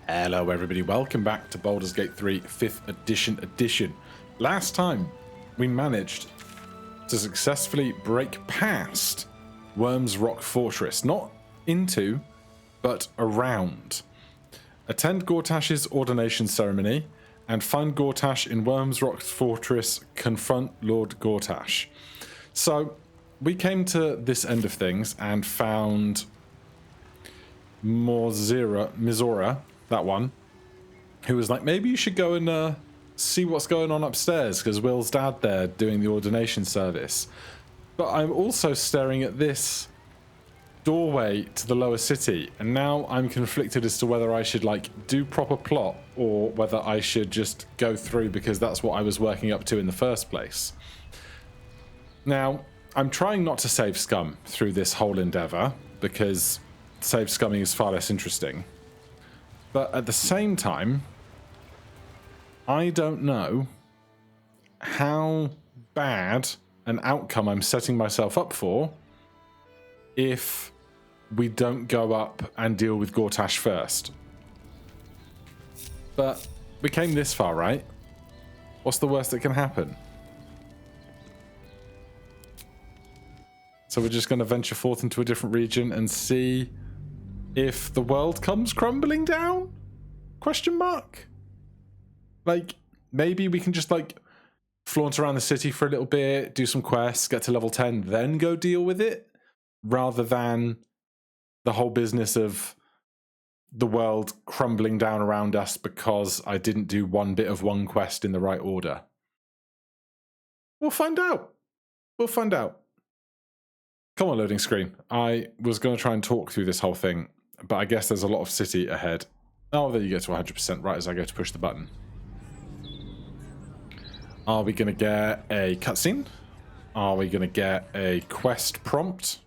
Hello everybody, welcome back to Baldur's Gate 3 5th edition. Last time we managed to successfully break past Worm's Rock Fortress, not into, but around. Attend Gortash's ordination ceremony and find Gortash in Worm's Rock Fortress, confront Lord Gortash. So we came to this end of things and found Mizora, that one, who was like, maybe you should go and see what's going on upstairs because Will's dad there doing the ordination service. But I'm also staring at this doorway to the lower city, and now I'm conflicted as to whether I should like do proper plot or whether I should just go through because that's what I was working up to in the first place. Now, I'm trying not to save scum through this whole endeavor because save scumming is far less interesting. But at the same time, I don't know how bad an outcome I'm setting myself up for if we don't go up and deal with Gortash first. But we came this far, right? What's the worst that can happen? So we're just going to venture forth into a different region and see if the world comes crumbling down? Question mark? Like, maybe we can just, like, flaunt around the city for a little bit, do some quests, get to level 10, then go deal with it, rather than the whole business of the world crumbling down around us because I didn't do one bit of one quest in the right order. We'll find out. We'll find out. Come on, loading screen. I was going to try and talk through this whole thing, but I guess there's a lot of city ahead. Oh, there you get to 100% right as I go to push the button. Are we going to get a cutscene? Are we going to get a quest prompt?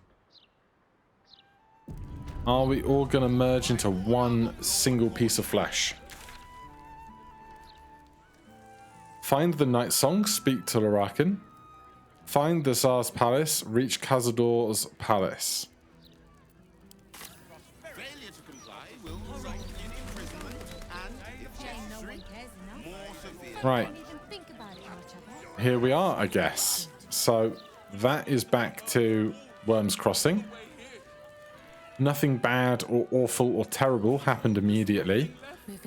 Are we all going to merge into one single piece of flesh? Find the night song, speak to Larakan. Find the Tsar's palace, reach Cazador's palace. Right. Here we are, I guess. So that is back to Worm's Crossing. Nothing bad or awful or terrible happened immediately.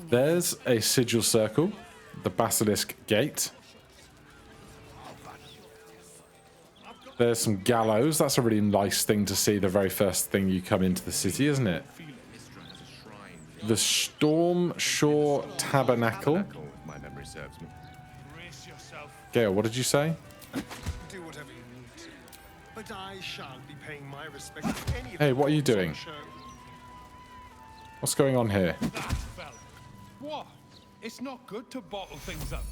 There's a sigil circle, the Basilisk Gate. There's some gallows. That's a really nice thing to see the very first thing you come into the city, isn't it? The Storm Shore Tabernacle. Gale, what did you say? Do whatever you need to, but I shall be paying my respects to any. Hey, what are you doing? What's going on here? What? It's not good to bottle things up.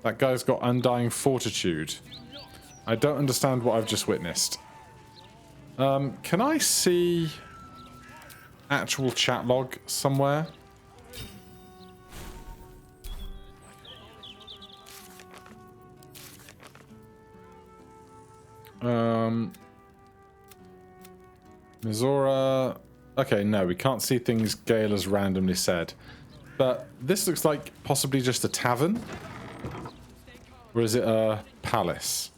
That guy's got undying fortitude. I don't understand what I've just witnessed. Can I see actual chat log somewhere? Mizora. Okay, no, we can't see things Gale has randomly said. But this looks like possibly just a tavern. Or is it a palace?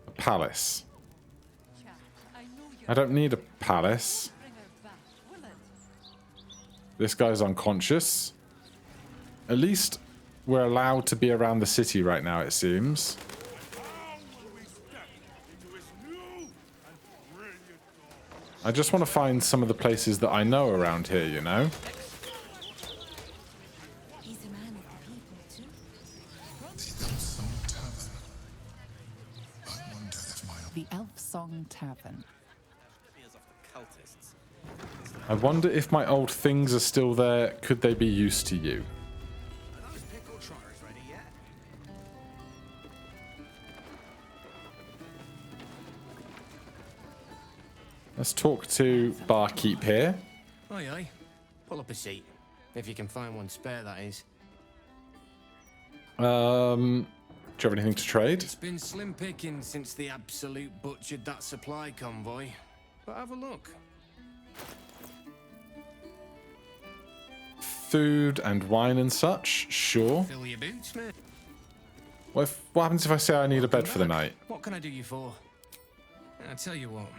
A palace. I don't need a palace. This guy's unconscious. At least we're allowed to be around the city right now, it seems. I just want to find some of the places that I know around here, you know? The Elf Song Tavern. I wonder if my old things are still there. Could they be used to you? Let's talk to Barkeep here. Aye, aye. Pull up a seat. If you can find one spare, that is. Do you have anything to trade? It's been slim picking since the absolute butchered that supply convoy. But have a look. Food and wine and such? Sure. Fill your boots, mate. What happens if I say I need a bed for the night? What can I do you for? I tell you what.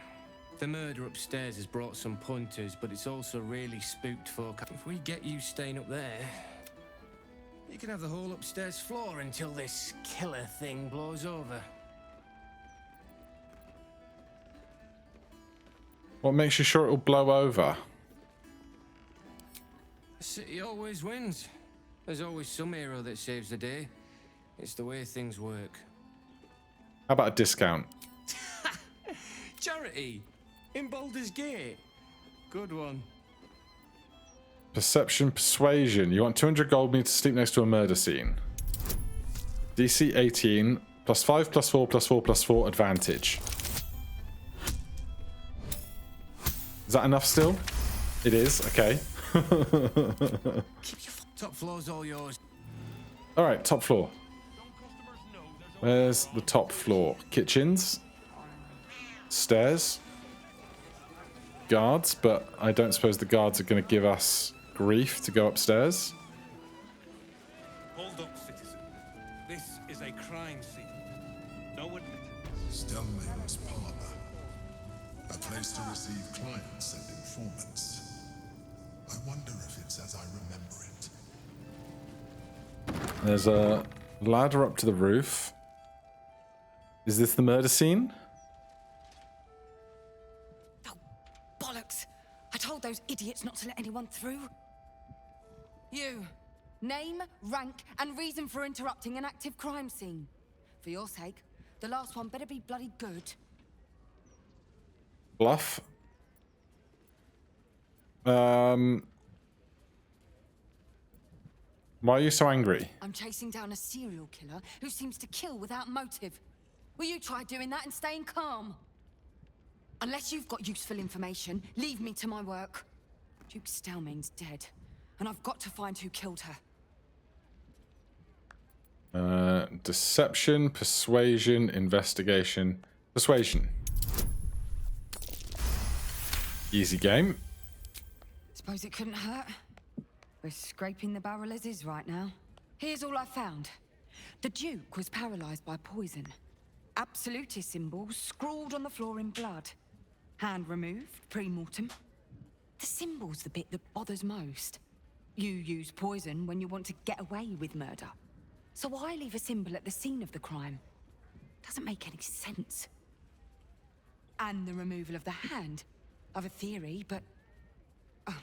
The murder upstairs has brought some punters, but it's also really spooked folk. If we get you staying up there, you can have the whole upstairs floor until this killer thing blows over. What makes you sure it'll blow over? The city always wins. There's always some hero that saves the day. It's the way things work. How about a discount? Charity! In Baldur's Gate. Good one. Perception, persuasion. You want 200 gold, need to sleep next to a murder scene. DC 18, plus 5, plus 4, plus 4, plus 4, advantage. Is that enough still? It is, okay. Top floor's all yours. Alright, top floor. Where's the top floor? Kitchens. Stairs. Guards, but I don't suppose the guards are going to give us grief to go upstairs. Hold up, citizen. This is a crime scene. No admittance. Stelmane's parlor. A place to receive clients and informants. I wonder if it's as I remember it. There's a ladder up to the roof. Is this the murder scene? Oh, bollocks. I told those idiots not to let anyone through. You. Name, rank, and reason for interrupting an active crime scene. For your sake, the last one better be bloody good. Bluff. Why are you so angry? I'm chasing down a serial killer who seems to kill without motive. Will you try doing that and staying calm? Unless you've got useful information, leave me to my work. Duke Stelmane's dead, and I've got to find who killed her. Deception, persuasion, investigation. Persuasion. Easy game. Suppose it couldn't hurt. We're scraping the barrel as is right now. Here's all I found. The Duke was paralyzed by poison. Absolutist symbols scrawled on the floor in blood. Hand removed, pre-mortem. The symbol's the bit that bothers most. You use poison when you want to get away with murder. So why leave a symbol at the scene of the crime? Doesn't make any sense. And the removal of the hand. I've a theory, but... Oh,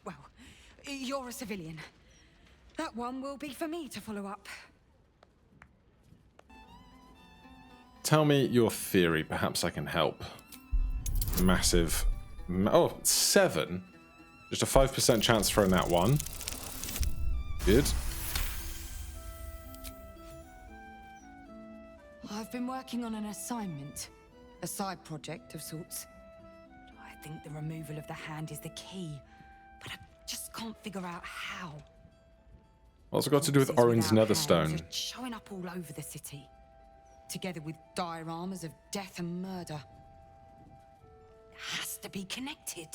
well, you're a civilian. That one will be for me to follow up. Tell me your theory. Perhaps I can help. Massive. Oh, 7. Just a 5% chance for a nat 1. Good. I've been working on an assignment. A side project of sorts. I think the removal of the hand is the key. But I just can't figure out how. What's it got to do with Corpses Orin's without Netherstone? hands are showing up all over the city. Together with dioramas of death and murder. It has to be connected.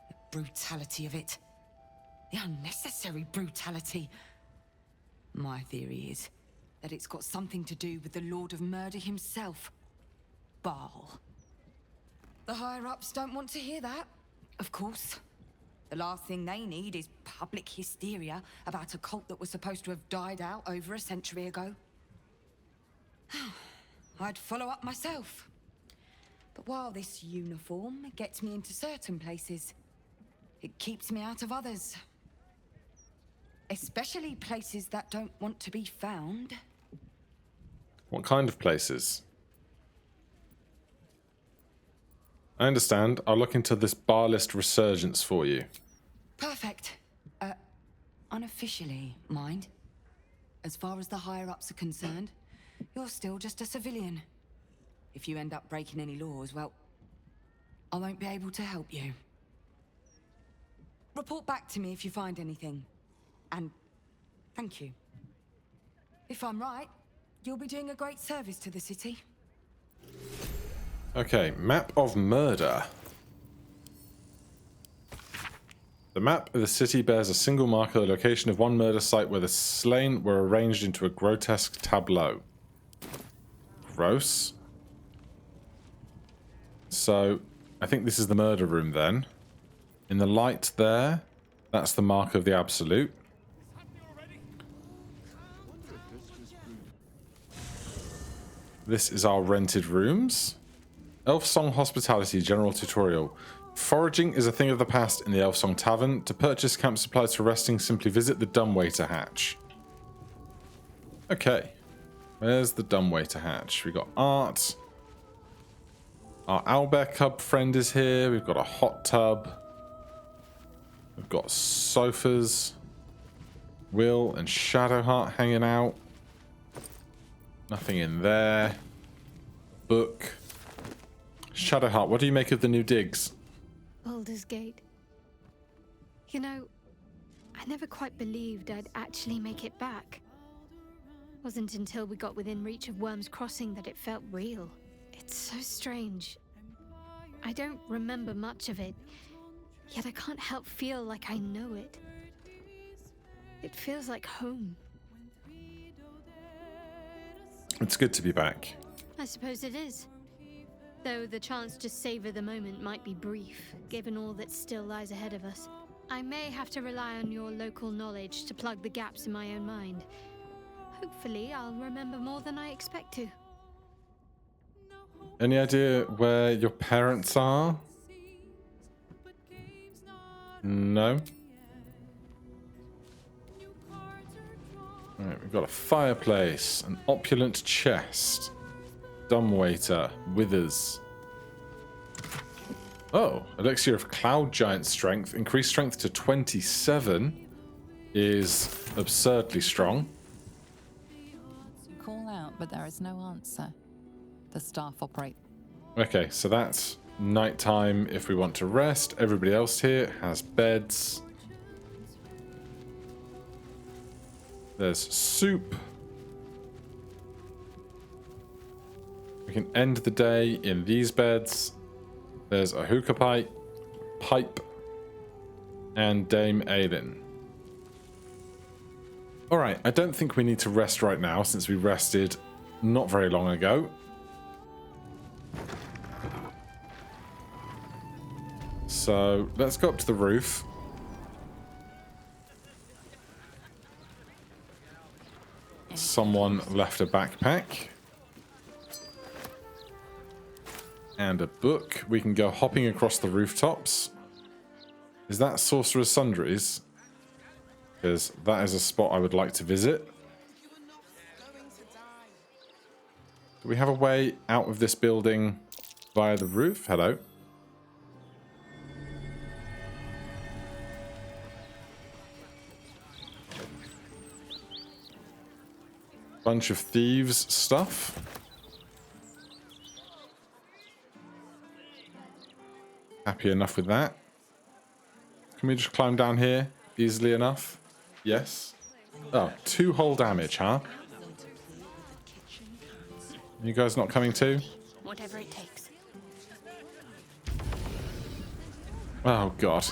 The brutality of it. The unnecessary brutality. My theory is that it's got something to do with the Lord of Murder himself. Baal. The higher-ups don't want to hear that, of course. The last thing they need is public hysteria about a cult that was supposed to have died out over a century ago. I'd follow up myself. But while this uniform gets me into certain places, it keeps me out of others. Especially places that don't want to be found. What kind of places? I understand. I'll look into this bar list resurgence for you. Perfect. Unofficially, mind. As far as the higher-ups are concerned, you're still just a civilian. If you end up breaking any laws, well, I won't be able to help you. Report back to me if you find anything. And thank you. If I'm right, You'll be doing a great service to the city. Okay, map of murder. The map of the city bears a single marker, the location of one murder site where the slain were arranged into a grotesque tableau. Gross. So, I think this is the murder room then. In the light there, that's the mark of the Absolute. This is our rented rooms. Elf Song Hospitality General Tutorial. Foraging is a thing of the past in the Elf Song Tavern. To purchase camp supplies for resting, simply visit the dumbwaiter hatch. Okay. Where's the dumbwaiter hatch? We got art. Our owlbear cub friend is here. We've got a hot tub. We've got sofas. Will and Shadowheart hanging out. Nothing in there. Book. Shadowheart, what do you make of the new digs? Baldur's Gate. You know, I never quite believed I'd actually make it back. Wasn't until we got within reach of Worm's Crossing that it felt real. It's so strange. I don't remember much of it, yet I can't help feel like I know it. It feels like home. It's good to be back. I suppose it is. Though the chance to savor the moment might be brief, given all that still lies ahead of us. I may have to rely on your local knowledge to plug the gaps in my own mind. Hopefully, I'll remember more than I expect to. Any idea where your parents are? No? Alright, we've got a fireplace, an opulent chest, dumbwaiter, withers. Oh, elixir of cloud giant strength. Increased strength to 27 is absurdly strong. Call out, but there is no answer. The staff operate. Okay, so that's nighttime if we want to rest. Everybody else here has beds. There's soup. We can end the day in these beds. There's a hookah pipe, and Dame Aelin. Alright, I don't think we need to rest right now since we rested not very long ago. So let's go up to the roof. Someone left a backpack. And a book. We can go hopping across the rooftops. Is that Sorcerer's Sundries? Because that is a spot I would like to visit. Do we have a way out of this building via the roof? Hello. Bunch of thieves stuff. Happy enough with that. Can we just climb down here easily enough? Yes. Oh, 2 hull damage, huh? You guys not coming too? Whatever it takes. Oh, God.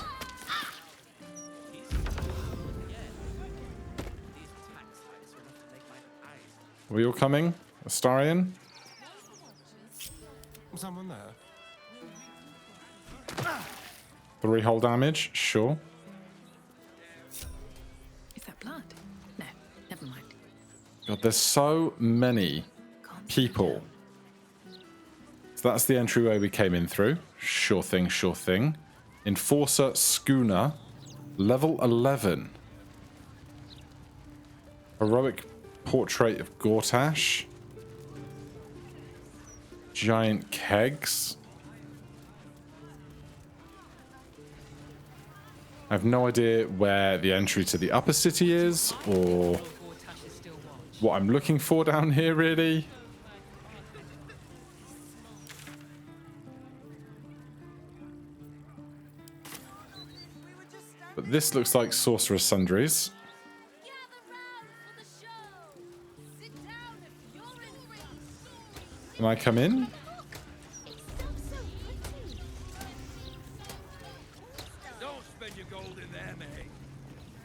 Are we all coming? Astarion? Someone there? 3 hull damage, sure. Is that blood? No, never mind. God, there's so many people. So that's the entryway we came in through. Sure thing, sure thing. Enforcer Schooner, level 11. Heroic Portrait of Gortash. Giant kegs. I have no idea where the entry to the upper city is, or what I'm looking for down here, really. But this looks like Sorcerer's Sundries. Can I come in? Don't spend your gold in there, mate.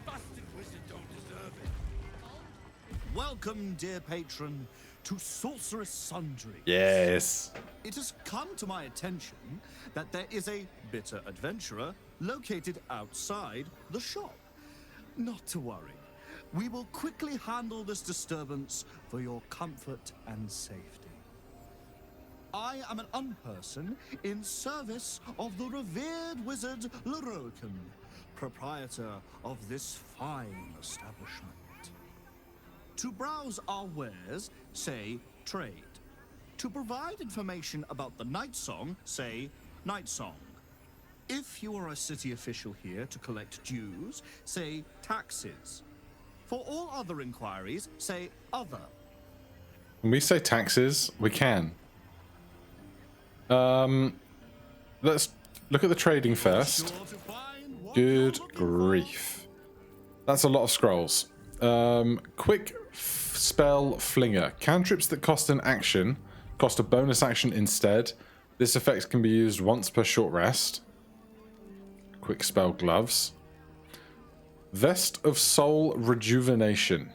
Bastard wizard don't deserve it. Welcome, dear patron, to Sorceress Sundry. Yes. It has come to my attention that there is a bitter adventurer located outside the shop. Not to worry. We will quickly handle this disturbance for your comfort and safety. I am an unperson in service of the revered wizard Leroican, proprietor of this fine establishment. To browse our wares, say trade. To provide information about the Night Song, say Night Song. If you are a city official here to collect dues, say taxes. For all other inquiries, say other. When we say taxes, we can. Let's look at the trading first. Good grief. That's a lot of scrolls. Quick spell flinger. Cantrips that cost an action cost a bonus action instead. This effect can be used once per short rest. Quick spell gloves. Vest of Soul Rejuvenation.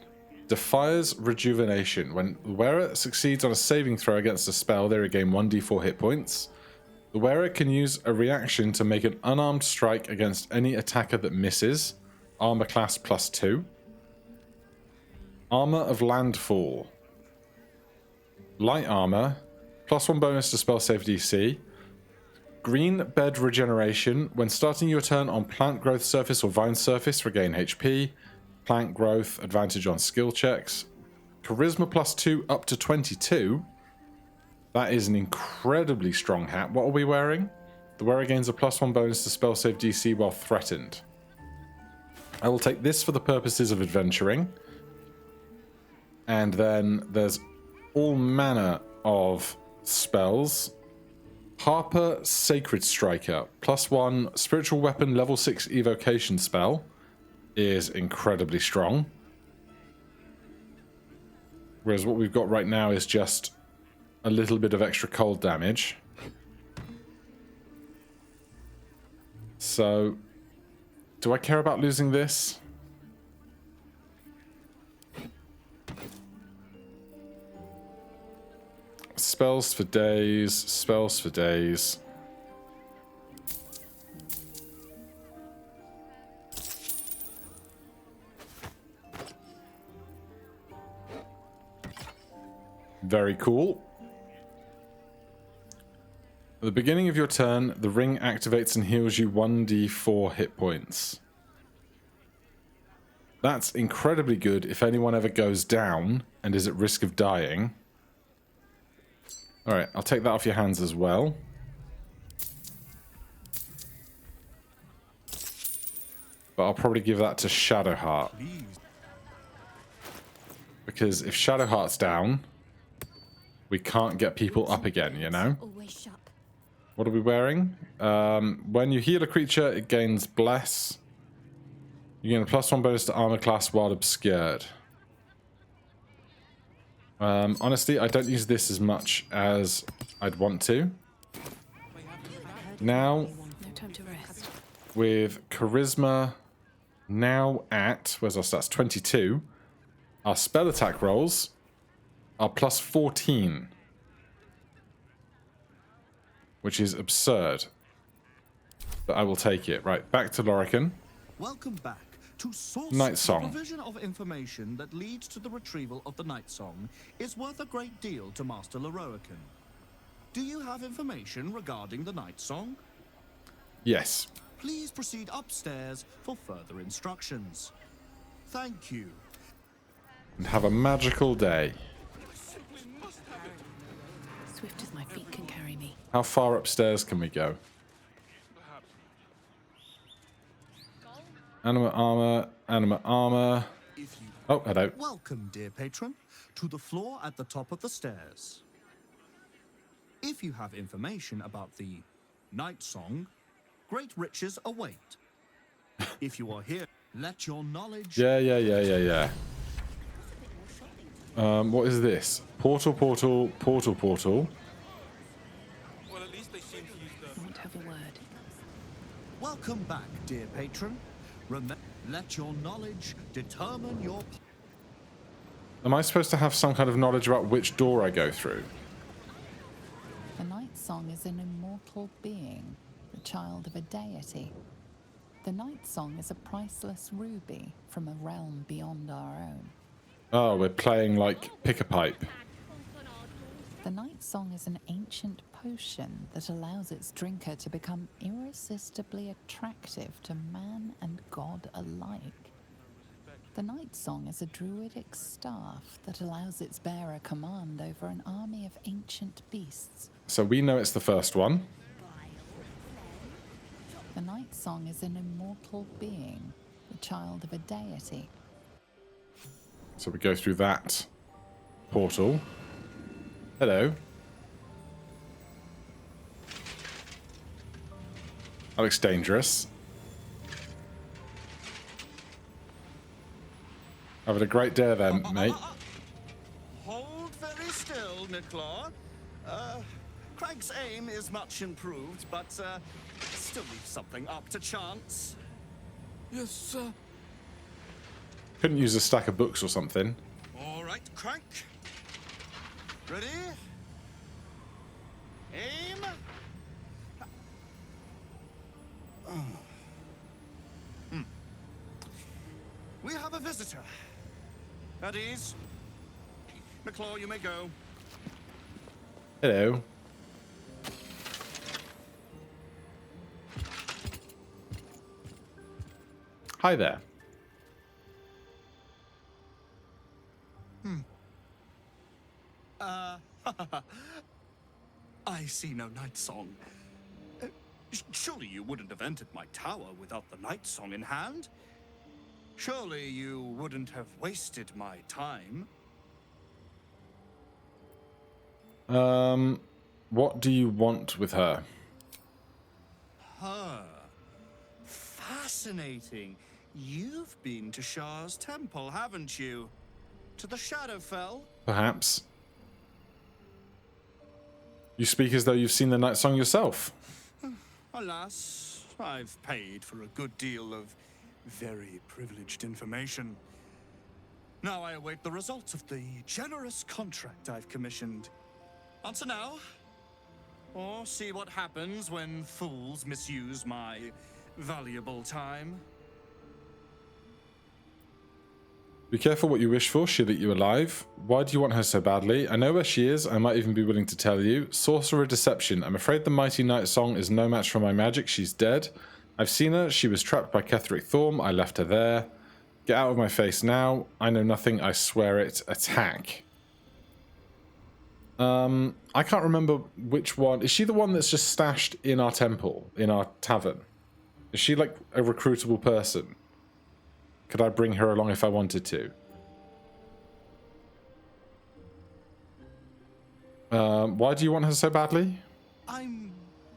Defies Rejuvenation. When the wearer succeeds on a saving throw against a spell, they regain 1d4 hit points. The wearer can use a reaction to make an unarmed strike against any attacker that misses. Armor class +2. Armor of Landfall. Light armor. +1 bonus to spell save DC. Green Bed Regeneration. When starting your turn on plant growth surface or vine surface, regain HP. Plant growth, advantage on skill checks. Charisma +2 up to 22. That is an incredibly strong hat. What are we wearing? The wearer gains a +1 bonus to spell save DC while threatened. I will take this for the purposes of adventuring. And then there's all manner of spells. Harper Sacred Striker. +1 spiritual weapon level 6 evocation spell is incredibly strong. Whereas what we've got right now is just a little bit of extra cold damage. So, do I care about losing this? Spells for days, spells for days. Very cool. At the beginning of your turn, the ring activates and heals you 1d4 hit points. That's incredibly good if anyone ever goes down and is at risk of dying. Alright, I'll take that off your hands as well. But I'll probably give that to Shadowheart. Because if Shadowheart's down, we can't get people up again, you know? What are we wearing? When you heal a creature, it gains Bless. You gain a +1 bonus to armor class while obscured. Honestly, I don't use this as much as I'd want to. Now, with Charisma now at, where's our stats? 22. Our spell attack rolls are +14. Which is absurd. But I will take it. Right, back to Lorican. Welcome back to Source. Night Song. The provision of information that leads to the retrieval of the Night Song is worth a great deal to Master Leroican. Do you have information regarding the Night Song? Yes. Please proceed upstairs for further instructions. Thank you. And have a magical day. Swift as my feet can carry me. How far upstairs can we go? Animate armor, animate armor. Oh, hello. Welcome, dear patron, to the floor at the top of the stairs. If you have information about the Night Song, great riches await. If you are here, let your knowledge... Yeah. What is this? Portal, portal, portal, portal. they seem to use I want to have a word. Welcome back, dear patron. Let your knowledge determine your... Am I supposed to have some kind of knowledge about which door I go through? The Night Song is an immortal being, the child of a deity. The Night Song is a priceless ruby from a realm beyond our own. Oh, we're playing like pick a pipe. The Night Song is an ancient potion that allows its drinker to become irresistibly attractive to man and god alike. The Night Song is a druidic staff that allows its bearer command over an army of ancient beasts. So we know it's the first one. The Night Song is an immortal being, the child of a deity. So we go through that portal. Hello. That looks dangerous. Having a great day there, mate. Hold very still, Nicklaw. Craig's aim is much improved, but still leaves something up to chance. Yes, sir. Couldn't use a stack of books or something. All right, Crank. Ready? Aim. We have a visitor. At ease. McClaw, you may go. Hello. Hi there. I see no night song. Surely you wouldn't have entered my tower without the night song in hand? Surely you wouldn't have wasted my time? What do you want with her? Her. Fascinating. You've been to Shah's temple, haven't you? To the Shadowfell? Perhaps. You speak as though you've seen the Night Song yourself. Alas, I've paid for a good deal of very privileged information. Now I await the results of the generous contract I've commissioned. Answer now, or see what happens when fools misuse my valuable time. Be careful what you wish for, she'll eat you alive. Why do you want her so badly? I know where she is, I might even be willing to tell you. Sorcerer Deception. I'm afraid the mighty Night Song is no match for my magic, she's dead. I've seen her, she was trapped by Ketheric Thorm, I left her there. Get out of my face now, I know nothing, I swear it. Attack. I can't remember which one. Is she the one that's just stashed in our temple, in our tavern? Is she like a recruitable person? Could I bring her along if I wanted to? Why do you want her so badly? I'm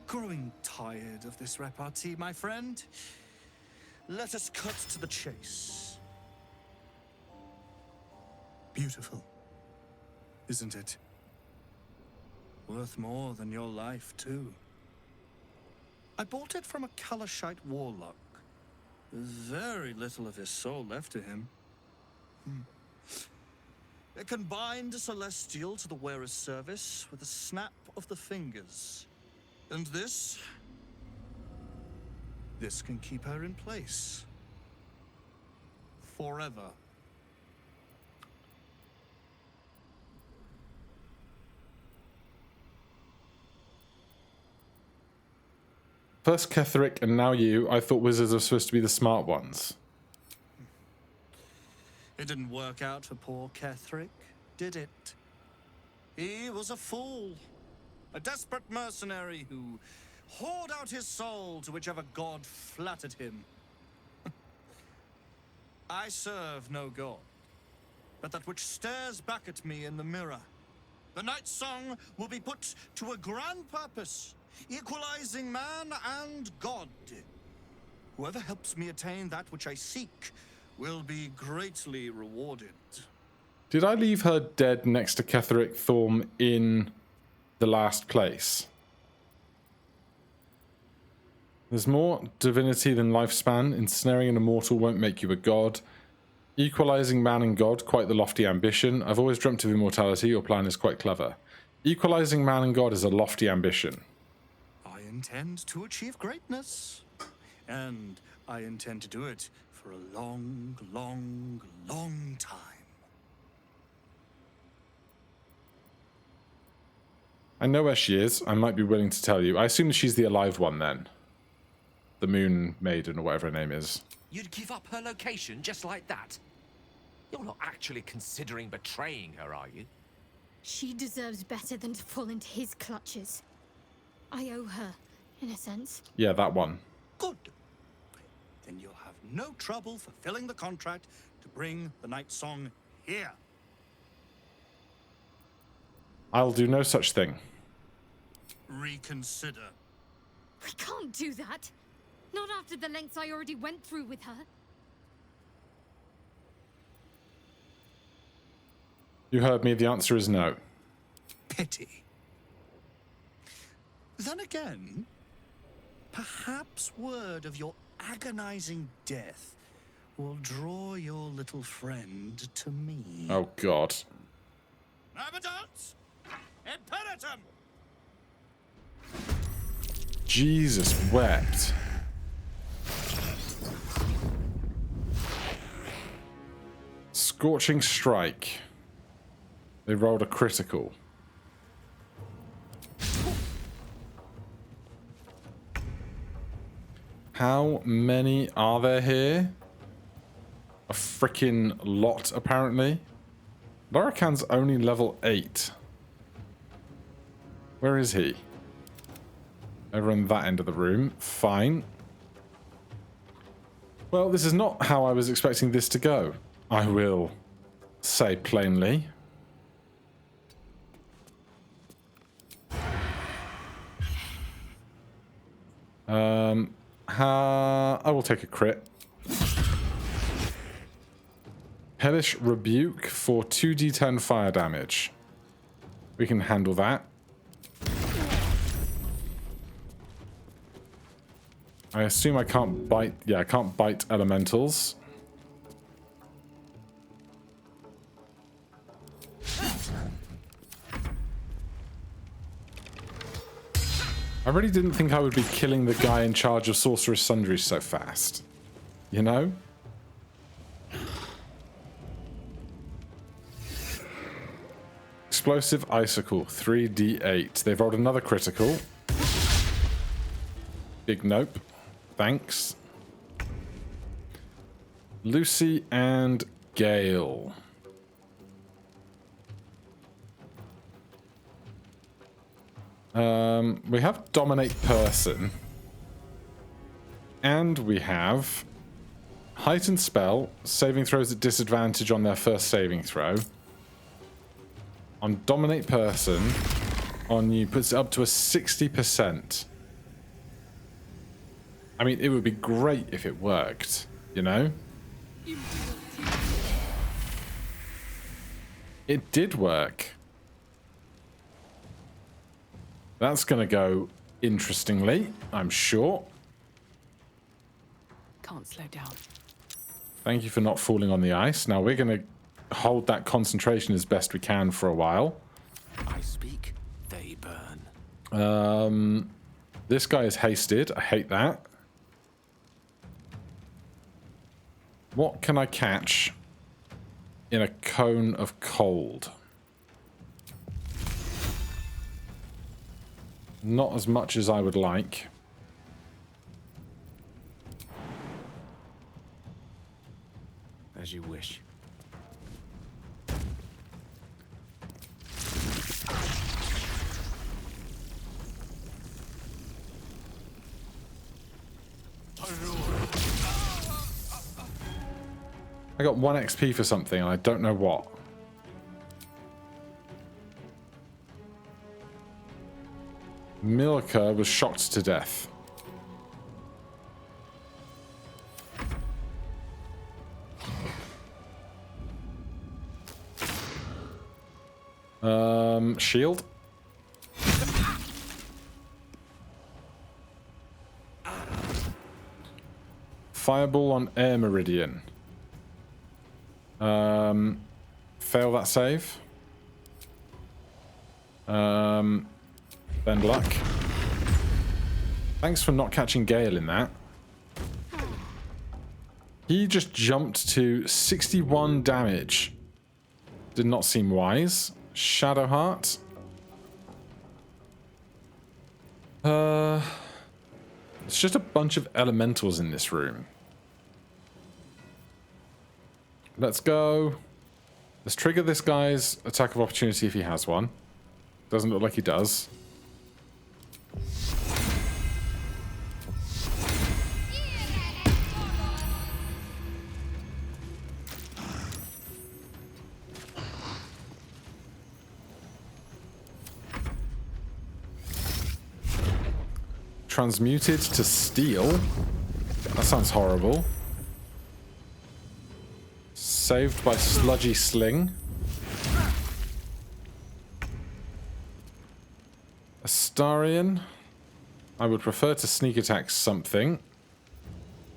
growing tired of this repartee, my friend. Let us cut to the chase. Beautiful, isn't it? Worth more than your life, too. I bought it from a Kalashite warlock. There's very little of his soul left to him. It can bind a celestial to the wearer's service with a snap of the fingers. And this can keep her in place. Forever. First Ketheric and now you. I thought wizards were supposed to be the smart ones. It didn't work out for poor Ketheric, did it? He was a fool. A desperate mercenary who poured out his soul to whichever god flattered him. I serve no god, but that which stares back at me in the mirror. The Night Song will be put to a grand purpose, equalizing man and god. Whoever helps me attain that which I seek will be greatly rewarded. Did I leave her dead next to Ketheric Thorm in the last place? There's more divinity than lifespan. Ensnaring an immortal won't make you a god. Equalizing man and god, quite the lofty ambition. I've always dreamt of immortality. Your plan is quite clever. Equalizing man and god is a lofty ambition. I intend to achieve greatness. And I intend to do it for a long, long, long time. I know where she is. I might be willing to tell you. I assume she's the alive one then. The Moon Maiden or whatever her name is. You'd give up her location just like that? You're not actually considering betraying her, are you? She deserves better than to fall into his clutches. I owe her, in a sense. Yeah, that one. Good. Then you'll have no trouble fulfilling the contract to bring the Night Song here. I'll do no such thing. Reconsider. We can't do that. Not after the lengths I already went through with her. You heard me. The answer is no. Pity. Then again, perhaps word of your agonizing death will draw your little friend to me. Oh, God. Abadance! Imperatum! Jesus wept. Scorching Strike. They rolled a critical. How many are there here? A freaking lot, apparently. Lorican's only level 8. Where is he? Over in that end of the room. Fine. Well, this is not how I was expecting this to go. I will say plainly. I will take a crit. Hellish Rebuke for 2d10 fire damage. We can handle that. I assume I can't bite... Yeah, I can't bite elementals. I really didn't think I would be killing the guy in charge of Sorcerer's Sundry so fast. You know? Explosive Icicle, 3d8. They've rolled another critical. Big nope. Thanks. Lucy and Gale. We have Dominate Person. And we have Heightened Spell. Saving throws at disadvantage on their first saving throw. On Dominate Person, on you, puts it up to a 60%. I mean, it would be great if it worked, you know? It did work. That's going to go interestingly, I'm sure. Can't slow down. Thank you for not falling on the ice. Now we're going to hold that concentration as best we can for a while. I speak, they burn. This guy is hasted. I hate that. What can I catch in a cone of cold? Not as much as I would like. As you wish. I got 1 XP for something and I don't know what. Milka was shocked to death. Shield. Fireball on Air Meridian. Fail that save. Bend luck. Thanks for not catching Gale in that. He just jumped to 61 damage. Did not seem wise. Shadowheart. It's just a bunch of elementals in this room. Let's go. Let's trigger this guy's attack of opportunity if he has one. Doesn't look like he does. Transmuted to steel. That sounds horrible. Saved by sludgy sling. Astarion. I would prefer to sneak attack something.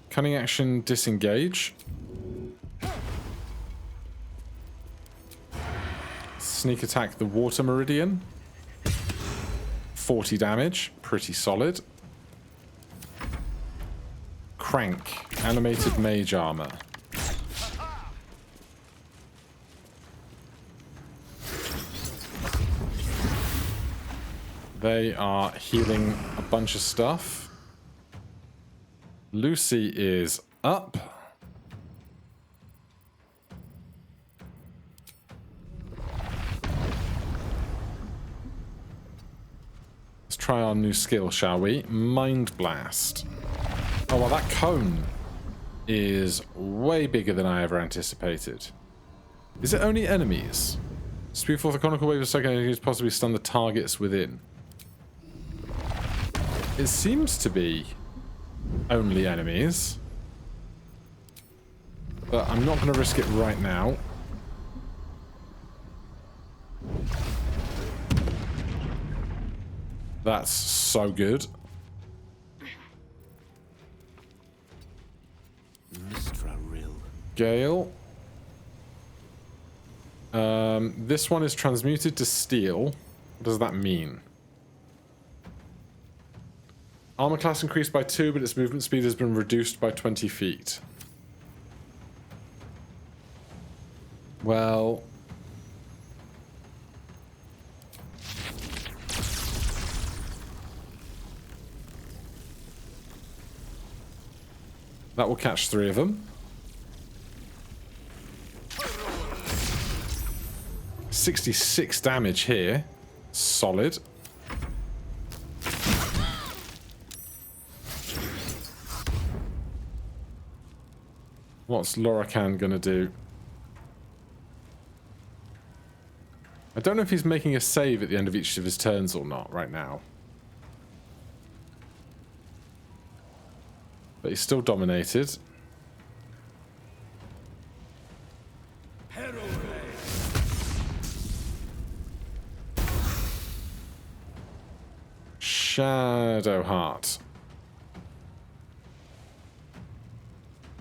Cunning action disengage. Sneak attack the water meridian. 40 damage. Pretty solid. Crank. Animated mage armor. They are healing a bunch of stuff. Lucy is up. Let's try our new skill, shall we? Mind Blast. Oh, well, that cone is way bigger than I ever anticipated. Is it only enemies? Spew forth a conical wave of second enemies, possibly stun the targets within. It seems to be only enemies. But I'm not going to risk it right now. That's so good. Gale. This one is transmuted to steel. What does that mean? Armor class increased by 2, but its movement speed has been reduced by 20 feet. Well... that will catch 3 of them. 66 damage here. Solid. What's Lorakan gonna do? I don't know if he's making a save at the end of each of his turns or not right now. But he's still dominated. Shadowheart.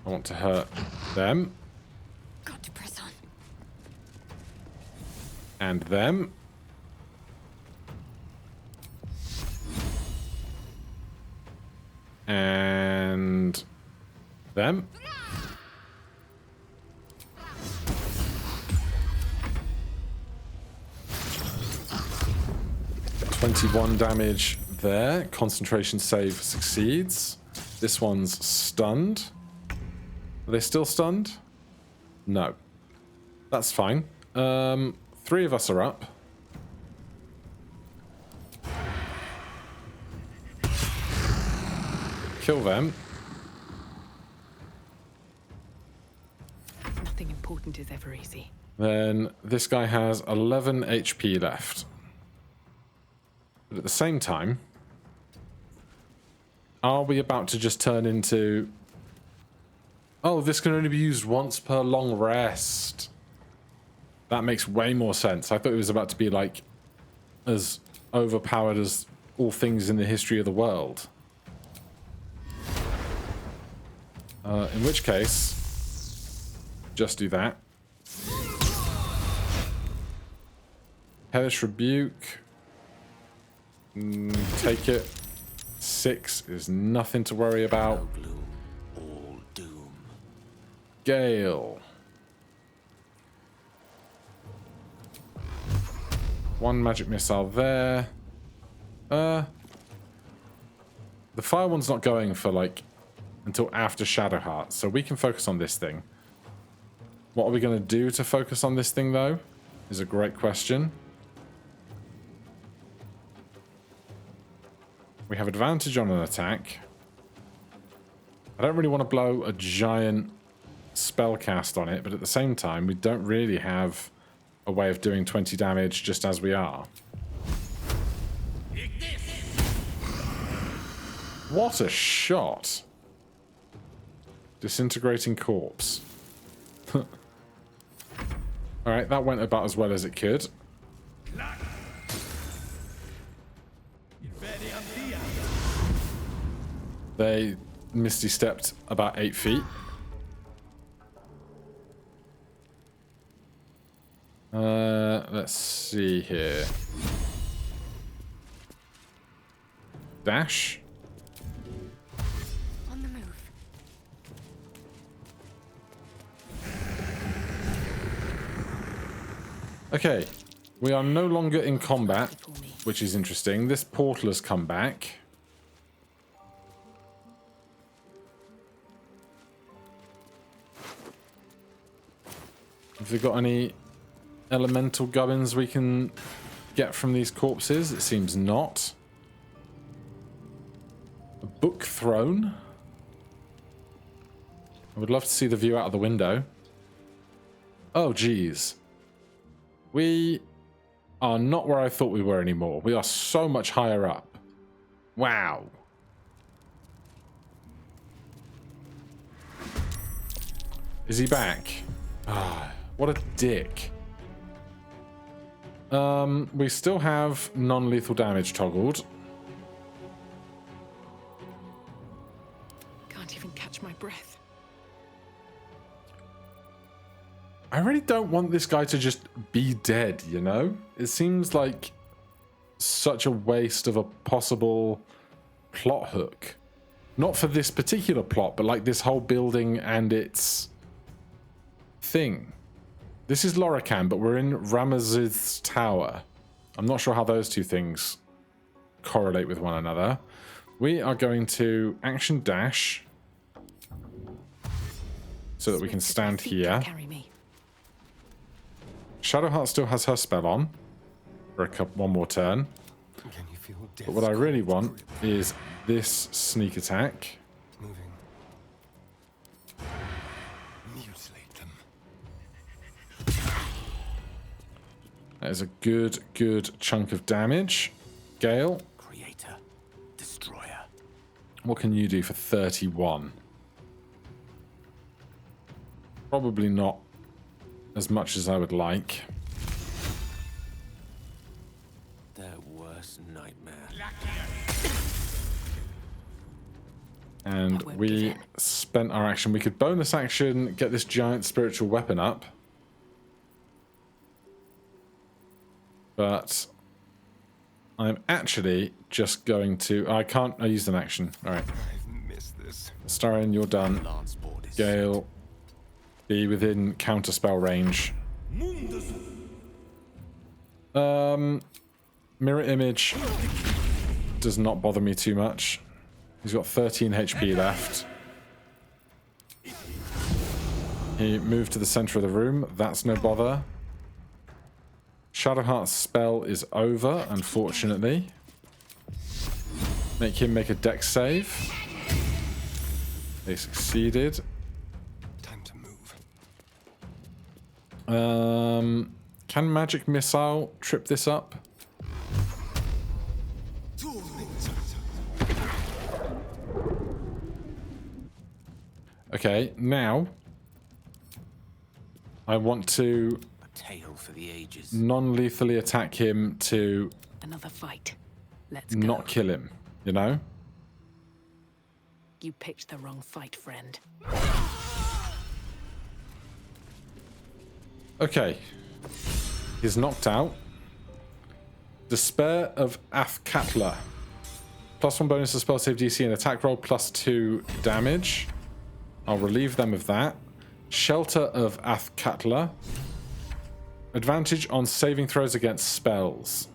I want to hurt them. Got to press on. And them. And them. $21 damage there. Concentration save succeeds. This one's stunned. Are they still stunned? No. That's fine. 3 of us are up. Kill them. Nothing important is ever easy. Then this guy has 11 HP left. But at the same time, are we about to just turn into... oh, this can only be used once per long rest. That makes way more sense. I thought it was about to be like as overpowered as all things in the history of the world. In which case, just do that. Hellish Rebuke. Take it. 6 is nothing to worry about. No gloom, all doom. Gale. 1 magic missile there. The fire one's not going for like until after Shadowheart, so we can focus on this thing. What are we going to do to focus on this thing though? Is a great question. We have advantage on an attack. I don't really want to blow a giant spell cast on it, but at the same time, we don't really have a way of doing 20 damage just as we are. What a shot! Disintegrating corpse. Alright, that went about as well as it could. They misty stepped about 8 feet. Let's see here. Dash. On the move. Okay, we are no longer in combat, which is interesting. This portal has come back. Have we got any elemental gubbins we can get from these corpses? It seems not. A book throne. I would love to see the view out of the window. Oh, geez. We are not where I thought we were anymore. We are so much higher up. Wow. Is he back? Ah. What a dick. We still have non-lethal damage toggled. Can't even catch my breath. I really don't want this guy to just be dead, you know? It seems like such a waste of a possible plot hook. Not for this particular plot, but like this whole building and its thing. This is Lorikhan, but we're in Ramazith's tower. I'm not sure how those two things correlate with one another. We are going to action dash so that we can stand here. Shadowheart still has her spell on for one more turn. But what I really want is this sneak attack. That is a good chunk of damage. Gale. Creator, destroyer. What can you do for 31? Probably not as much as I would like. Their worst nightmare. And we spent our action. We could bonus action, get this giant spiritual weapon up. But I'm actually just going to... I can't... I used an action. Alright. I've missed this. Starion, you're done. Gale, be within counterspell range. Mirror image does not bother me too much. He's got 13 HP left. He moved to the center of the room. That's no bother. Shadowheart's spell is over, unfortunately. Make him make a dex save. They succeeded. Time to move. Can magic missile trip this up? Okay, now I want to For the ages. non-lethally attack him to Another fight. Let's go. not kill him, you know? You picked the wrong fight, friend. Okay. He's knocked out. Despair of Athkatla. +1 bonus to spell save DC and attack roll, +2 damage. I'll relieve them of that. Shelter of Athkatla. Advantage on saving throws against spells.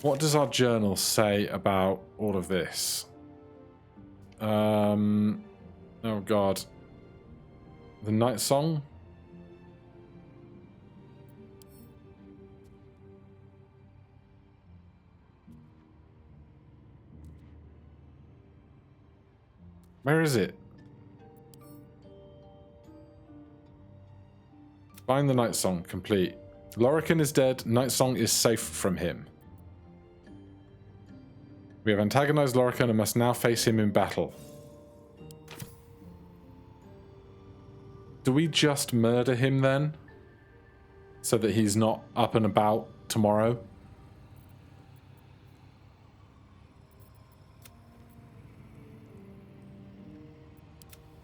What does our journal say about all of this? Oh god. The Night Song? Where is it? Find the Night Song. Complete. Lorican is dead. Night Song is safe from him. We have antagonized Lorican and must now face him in battle. Do we just murder him then? So that he's not up and about tomorrow?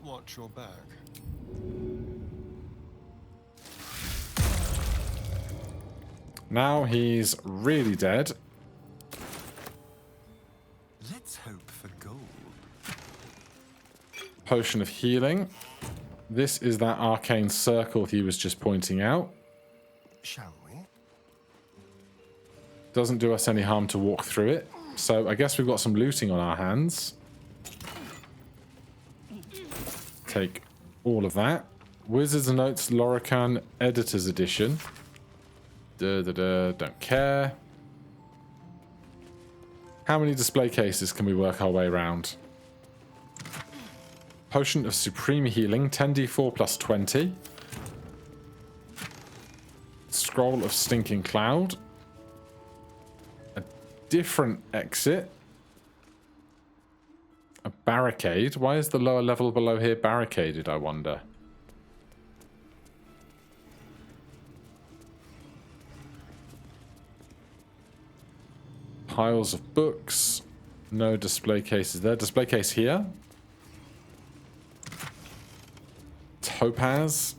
Watch your back. Now he's really dead. Let's hope for gold. Potion of healing. This is that arcane circle he was just pointing out. Shall we? Doesn't do us any harm to walk through it. So I guess we've got some looting on our hands. Take all of that. Wizards Notes Lorican Editor's Edition. Don't care. How many display cases can we work our way around? Potion of Supreme Healing, 10d4 plus 20. Scroll of Stinking Cloud. A different exit. A barricade. Why is the lower level below here barricaded, I wonder? Piles of books. No display cases there. Display case here. Topaz.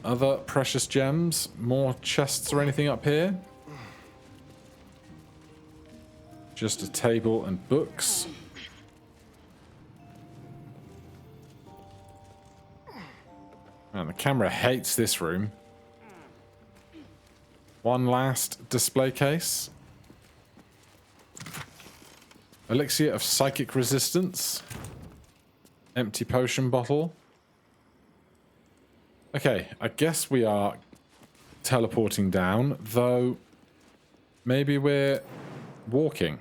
Other precious gems. More chests or anything up here? Just a table and books. Man, the camera hates this room. One last display case. Elixir of Psychic Resistance. Empty potion bottle. Okay, I guess we are teleporting down, though maybe we're walking.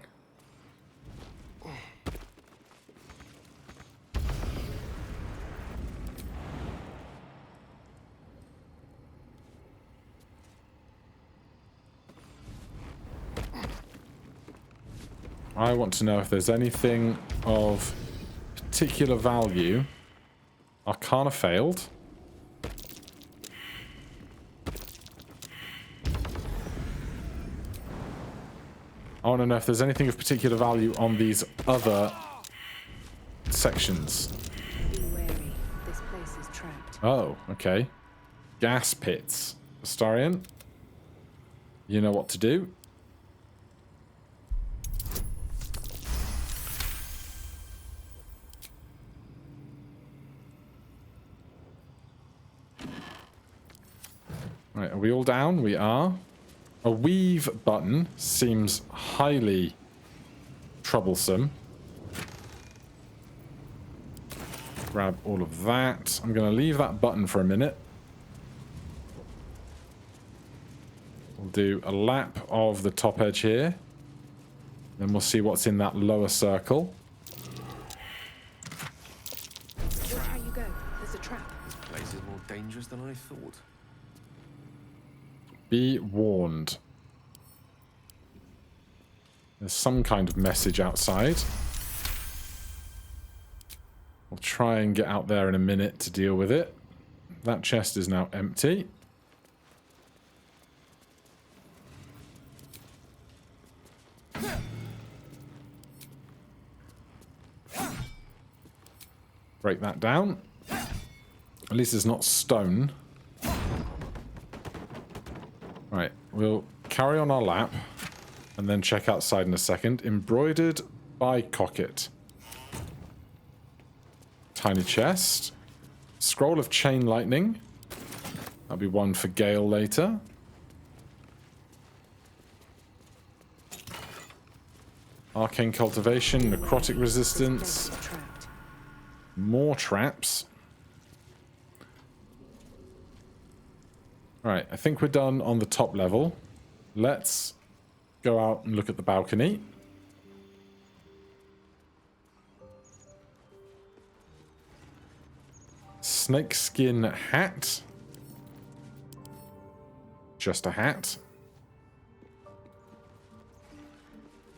I want to know if there's anything of particular value. Arcana failed. I want to know if there's anything of particular value on these other sections. Be wary. This place is trapped. Oh, okay. Gas pits. Astarion, you know what to do. Right, are we all down? We are. A weave button seems highly troublesome. Grab all of that. I'm going to leave that button for a minute. We'll do a lap of the top edge here. Then we'll see what's in that lower circle. Watch how you go. There's a trap. This place is more dangerous than I thought. Be warned. There's some kind of message outside. We'll try and get out there in a minute to deal with it. That chest is now empty. Break that down. At least it's not stone. Right, we'll carry on our lap and then check outside in a second. Embroidered by Cocket. Tiny chest. Scroll of Chain Lightning. That'll be one for Gale later. Arcane Cultivation, Necrotic Resistance. More traps. Alright, I think we're done on the top level. Let's go out and look at the balcony. Snakeskin hat. Just a hat.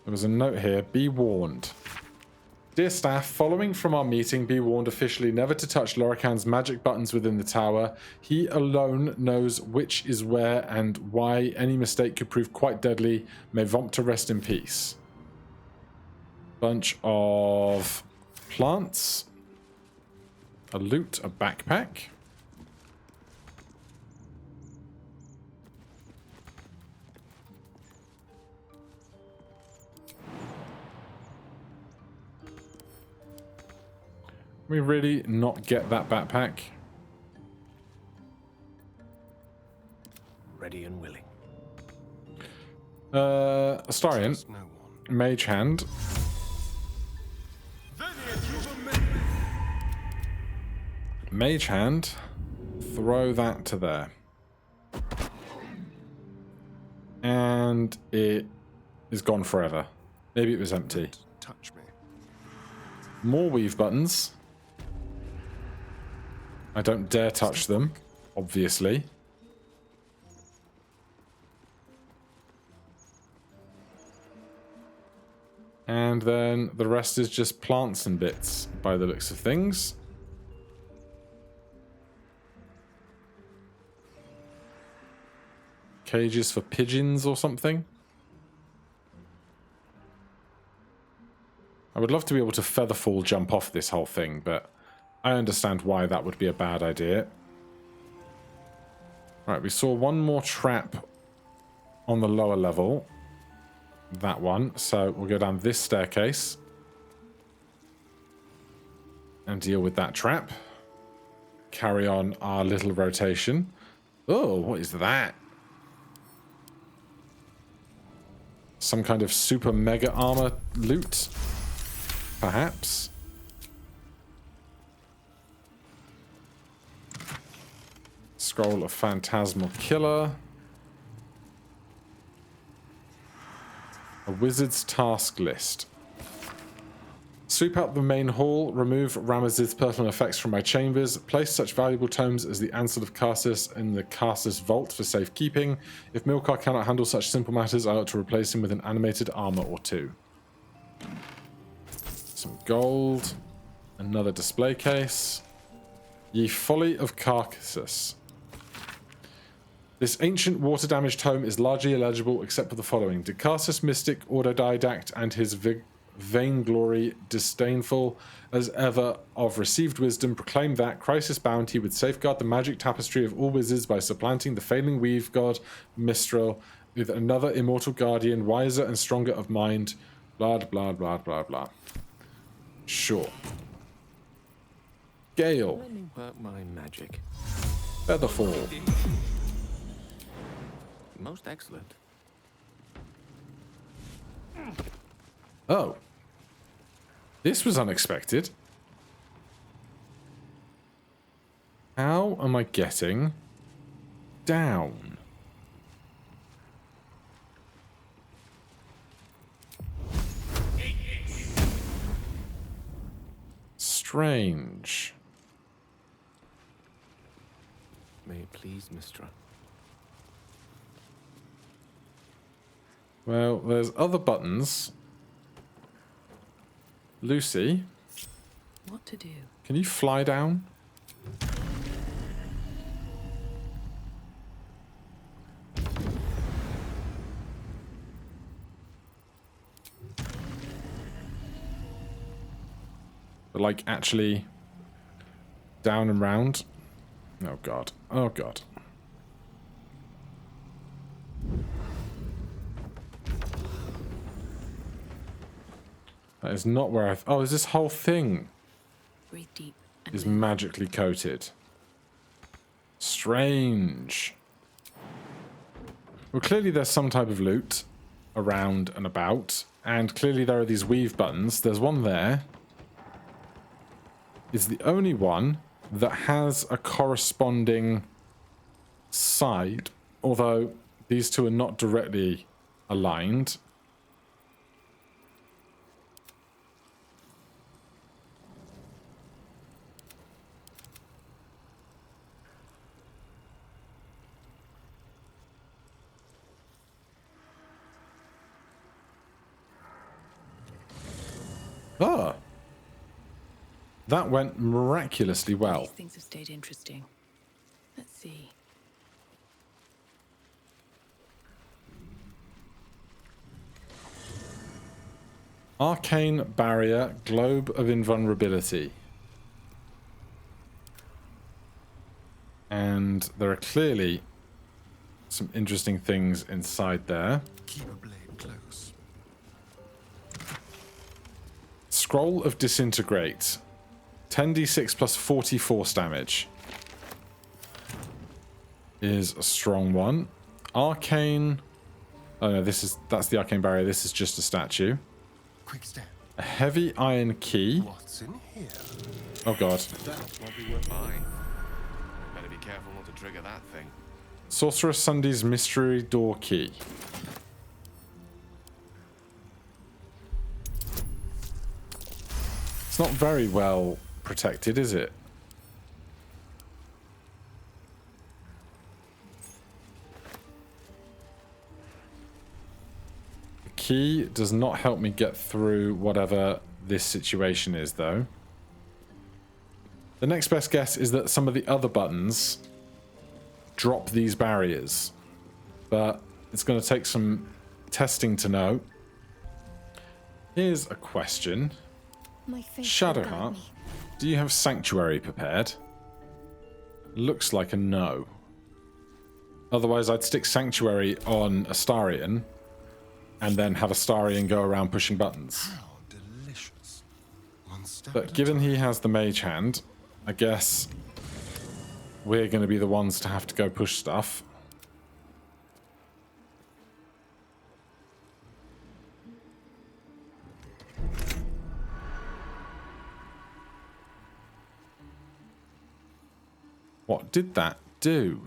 There was a note here. Be warned. Dear staff, following from our meeting, be warned officially never to touch Lorican's magic buttons within the tower. He alone knows which is where and why any mistake could prove quite deadly. May Vompta rest in peace. Bunch of plants. A loot, a backpack. We really not get that backpack? Ready and willing. Astarion. Mage hand. Mage hand. Throw that to there. And it is gone forever. Maybe it was empty. Touch me. More weave buttons. I don't dare touch them, obviously. And then the rest is just plants and bits, by the looks of things. Cages for pigeons or something. I would love to be able to featherfall jump off this whole thing, but I understand why that would be a bad idea. Right, we saw one more trap on the lower level. That one. So we'll go down this staircase and deal with that trap. Carry on our little rotation. Oh, what is that? Some kind of super mega armor loot? Perhaps. Scroll of Phantasmal Killer. A wizard's task list. Sweep out the main hall, remove Ramazith's personal effects from my chambers, place such valuable tomes as the Ansel of Karsus in the Karsus vault for safekeeping. If Milkar cannot handle such simple matters, I ought to replace him with an animated armor or two. Some gold. Another display case. Ye Folly of Karsus. This ancient water-damaged tome is largely illegible except for the following. Did Karsus Mystic, autodidact, and his vainglory, disdainful as ever of received wisdom, proclaim that Crisis bounty would safeguard the magic tapestry of all wizards by supplanting the failing weave god Mistral with another immortal guardian, wiser and stronger of mind, blah, blah, blah, blah, blah. Sure. Gale. Let me work my magic. Featherfall. Most excellent. Oh. This was unexpected. How am I getting down? Strange. May it please, Mistra. Well, there's other buttons. Lucy, What to do? can you fly down? But like actually Down and round. Oh god. Oh god. That is not where I... Oh, is this whole thing Breathe deep. is magically coated? Strange. Well, clearly there's some type of loot around and about. And clearly there are these weave buttons. There's one there. It's the only one that has a corresponding side. Although these two are not directly aligned. Ah, that went miraculously well. These things have stayed interesting. Let's see. Arcane barrier, globe of invulnerability. And there are clearly some interesting things inside there. Keep a blade close. Scroll of Disintegrate. 10d6 plus 40 force damage. Is a strong one. Arcane... Oh no, that's the arcane barrier. This is just a statue. Quick step. A heavy iron key. What's in here? Oh god. That won't be worth mine. Better be careful not to trigger that thing. Sorcerer Sunday's mystery door key. It's not very well protected, is it? The key does not help me get through whatever this situation is, though. The next best guess is that some of the other buttons drop these barriers, but it's going to take some testing to know. Here's a question. Shadowheart, do you have Sanctuary prepared? Looks like a no. Otherwise, I'd stick Sanctuary on Astarion and then have Astarion go around pushing buttons. How delicious. One step But given he has the mage hand, I guess we're going to be the ones to have to go push stuff. What did that do?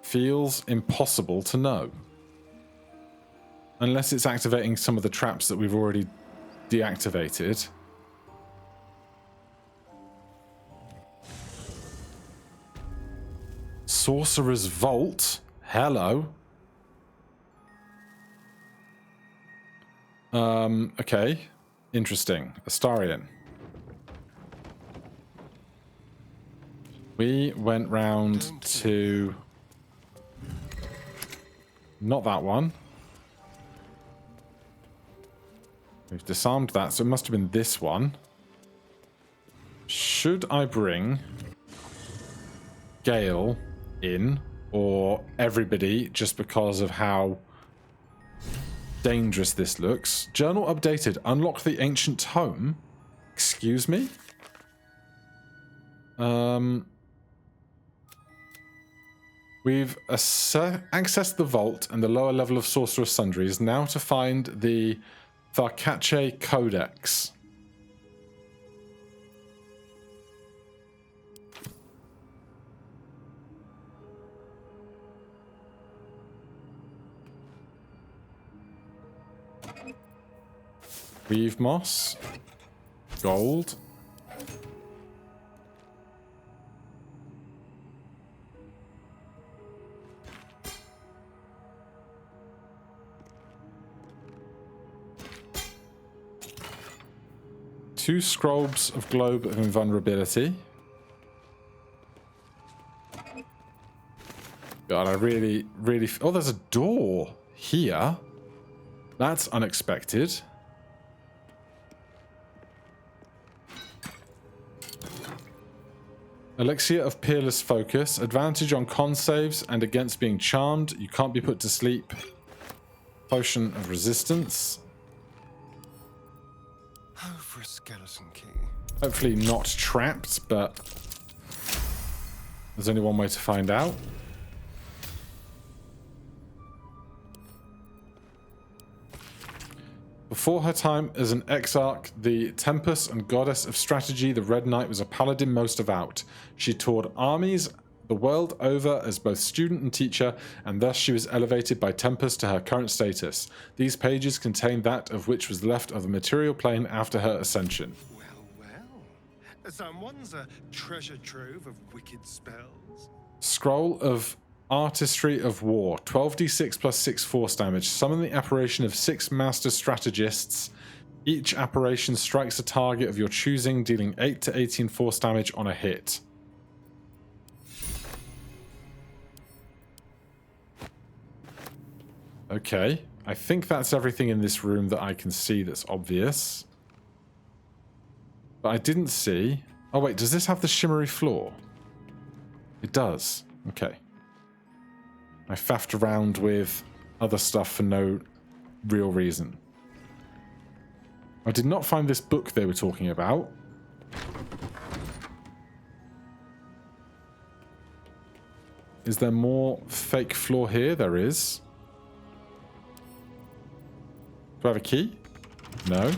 Feels impossible to know. Unless it's activating some of the traps that we've already deactivated. Sorcerer's Vault. Hello. Okay. Interesting. Astarion. We went round to... Not that one. We've disarmed that, so it must have been this one. Should I bring Gale in, or everybody, just because of how dangerous this looks? Journal updated. Unlock the ancient tome. Excuse me? We've accessed the vault and the lower level of Sorcerer's Sundries. Now to find the Tharkache Codex. Weave moss. Gold. Two scrolls of Globe of Invulnerability. God, I really... Oh, there's a door here. That's unexpected. Elixir of Peerless Focus. Advantage on con saves and against being charmed. You can't be put to sleep. Potion of Resistance. Oh, for a skeleton key. Hopefully not trapped, but there's only one way to find out. Before her time as an exarch, the Tempest and goddess of strategy, the Red Knight was a paladin most devout. She toured armies the world over as both student and teacher, and thus she was elevated by Tempest to her current status. These pages contain that of which was left of the material plane after her ascension. Well. Someone's a treasure trove of wicked spells. Scroll of Artistry of War. 12d6 plus 6 force damage. Summon the apparition of 6 master strategists. Each apparition strikes a target of your choosing, dealing 8 to 18 force damage on a hit. Okay, I think that's everything in this room that I can see that's obvious. But I didn't see... Oh wait, does this have the shimmery floor? It does. Okay. I faffed around with other stuff for no real reason. I did not find this book they were talking about. Is there more fake floor here? There is. Do I have a key? No.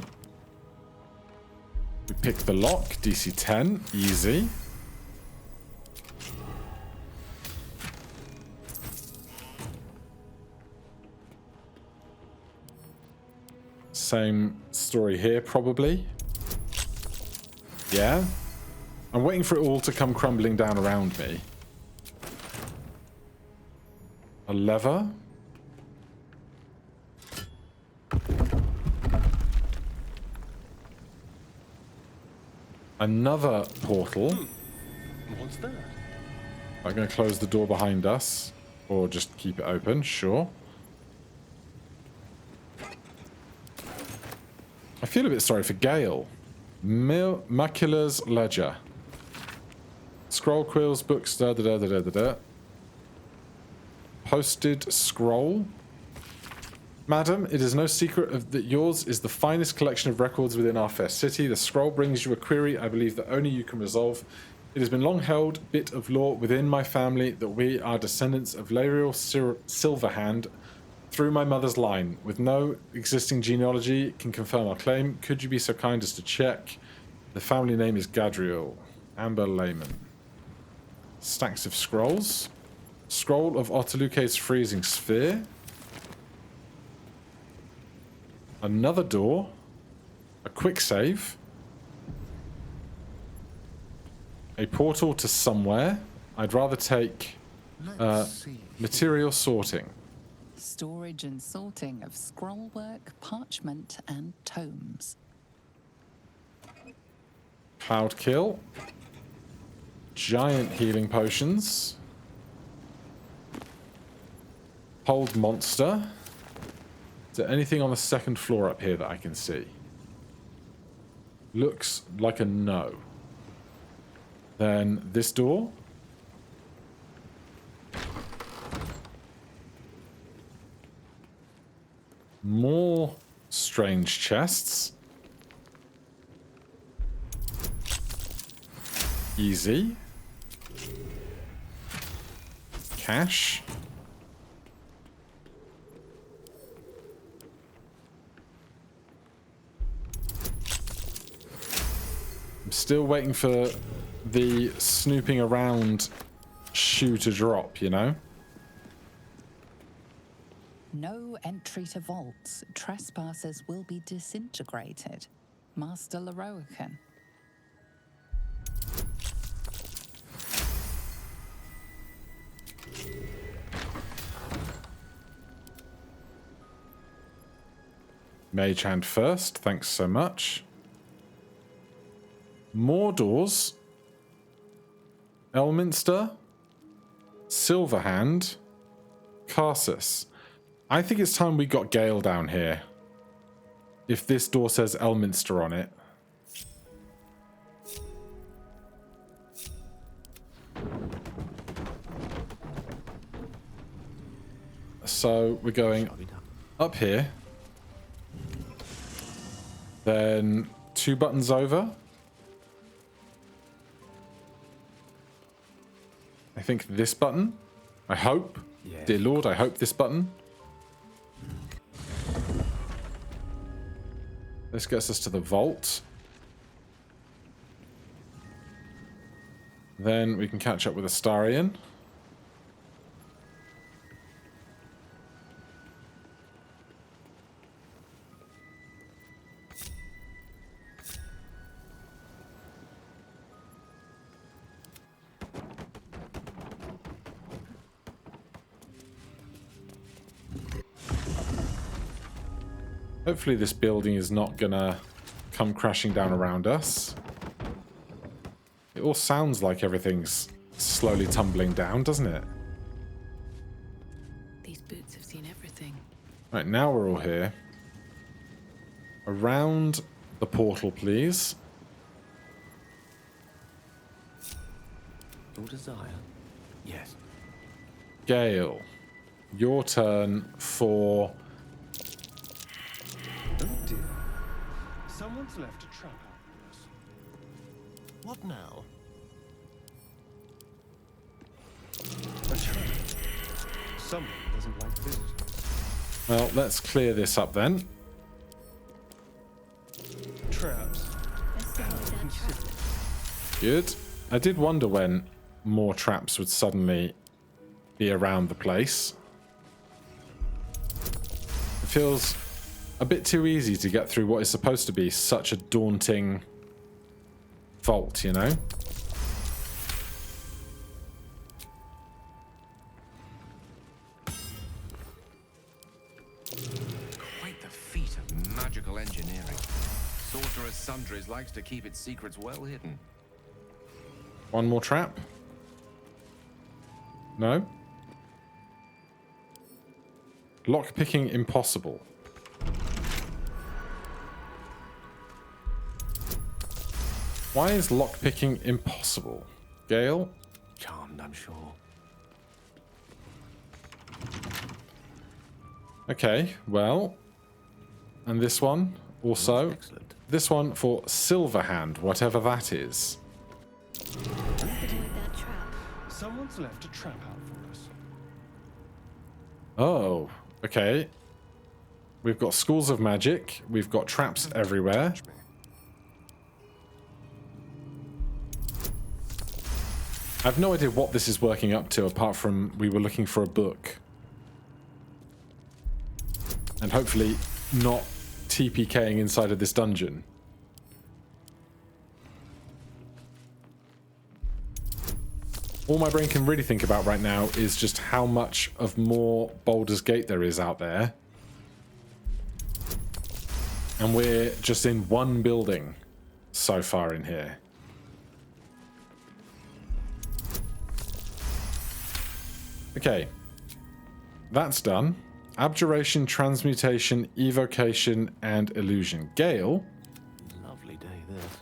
We pick the lock. DC 10. Easy. Same story here, probably. Yeah. I'm waiting for it all to come crumbling down around me. A lever. Another portal. What's that? I'm going to close the door behind us. Or just keep it open, sure. I feel a bit sorry for Gale. Macula's Ledger. Scroll, quills, books, da da da da da da. Posted scroll. Madam, it is no secret that yours is the finest collection of records within our fair city. The scroll brings you a query I believe that only you can resolve. It has been long held bit of law within my family that we are descendants of Lariel Silverhand through my mother's line. With no existing genealogy can confirm our claim. Could you be so kind as to check? The family name is Gadriel. Amber Layman. Stacks of scrolls. Scroll of Otaluke's freezing sphere. Another door. A quick save. A portal to somewhere. I'd rather take material sorting. Storage and sorting of scrollwork, parchment, and tomes. Cloud kill. Giant healing potions. Hold monster. Is there anything on the second floor up here that I can see? Looks like a no. Then this door. More strange chests. Easy. Cash. I'm still waiting for the snooping around shoe to drop, you know? No entry to vaults. Trespassers will be disintegrated. Master Leroican. Mage hand first, thanks so much. More doors. Elminster. Silverhand. Carsus. I think it's time we got Gale down here. If this door says Elminster on it. So we're going up here. Then 2 buttons over. I think this button. I hope. Yeah. Dear Lord, I hope this button. This gets us to the vault. Then we can catch up with Astarion. Hopefully this building is not gonna come crashing down around us. It all sounds like everything's slowly tumbling down, doesn't it? These boots have seen everything. Right, now we're all here. Around the portal, please. Your desire? Yes. Gale, your turn for... Oh dear. Someone's left a trap out for us. What now? A trap. Someone doesn't like visitors. Well, let's clear this up then. Traps. Good. I did wonder when more traps would suddenly be around the place. It feels a bit too easy to get through what is supposed to be such a daunting vault, you know? Quite the feat of magical engineering. Sorcerer's Sundries likes to keep its secrets well hidden. One more trap? No? Lockpicking impossible. Why is lockpicking impossible? Gale? Charmed, I'm sure. Okay, well. And this one also. Excellent. This one for Silverhand, whatever that is. Someone's left a trap out for us. Oh, okay. We've got schools of magic. We've got traps everywhere. I have no idea what this is working up to, apart from we were looking for a book. And hopefully not TPKing inside of this dungeon. All my brain can really think about right now is just how much of more Baldur's Gate there is out there. And we're just in one building so far in here. Okay. That's done. Abjuration, Transmutation, Evocation, and Illusion. Gale Lovely day, this.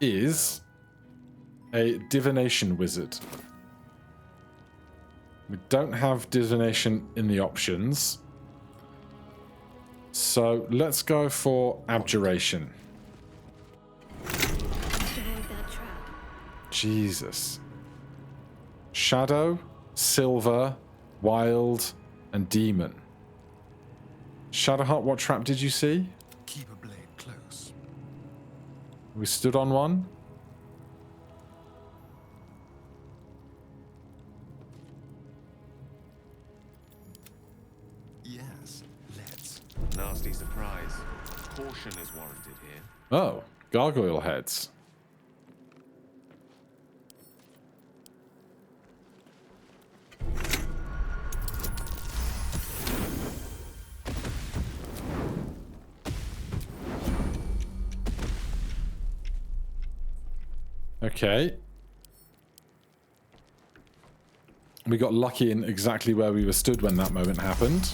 is a Divination Wizard. We don't have Divination in the options. So let's go for Abjuration. Jesus. Shadow, Silver, Wild, and Demon. Shadowheart, what trap did you see? Keep a blade close. We stood on one. Yes, let's. Nasty surprise. Caution is warranted here. Oh, gargoyle heads. Okay. We got lucky in exactly where we were stood when that moment happened.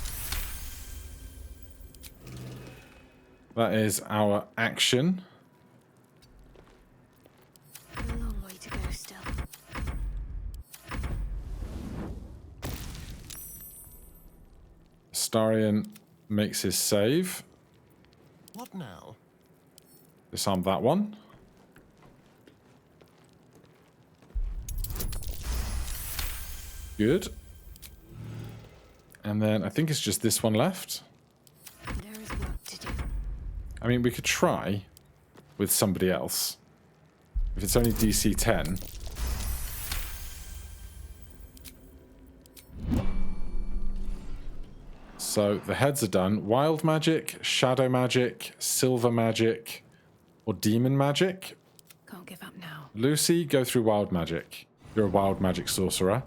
That is our action. A long way to go still. Astarion makes his save. What now? Disarm that one. Good. And then I think it's just this one left. There is work to do. I mean, we could try with somebody else. If it's only DC 10. So the heads are done. Wild magic, shadow magic, silver magic, or demon magic. Can't give up now. Lucy, go through wild magic. You're a wild magic sorcerer.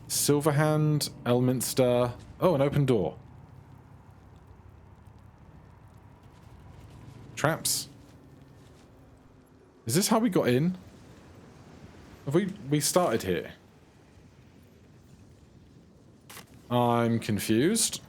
Silverhand, Elminster. Oh, an open door. Traps. Is this how we got in? Have we started here? I'm confused.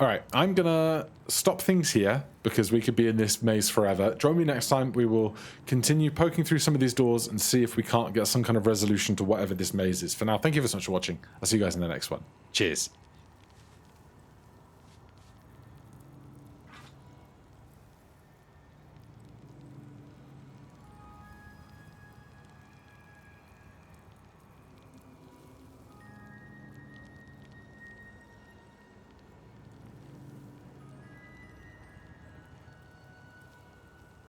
Alright, I'm gonna stop things here because we could be in this maze forever. Join me next time. We will continue poking through some of these doors and see if we can't get some kind of resolution to whatever this maze is. For now, thank you so much for watching. I'll see you guys in the next one. Cheers.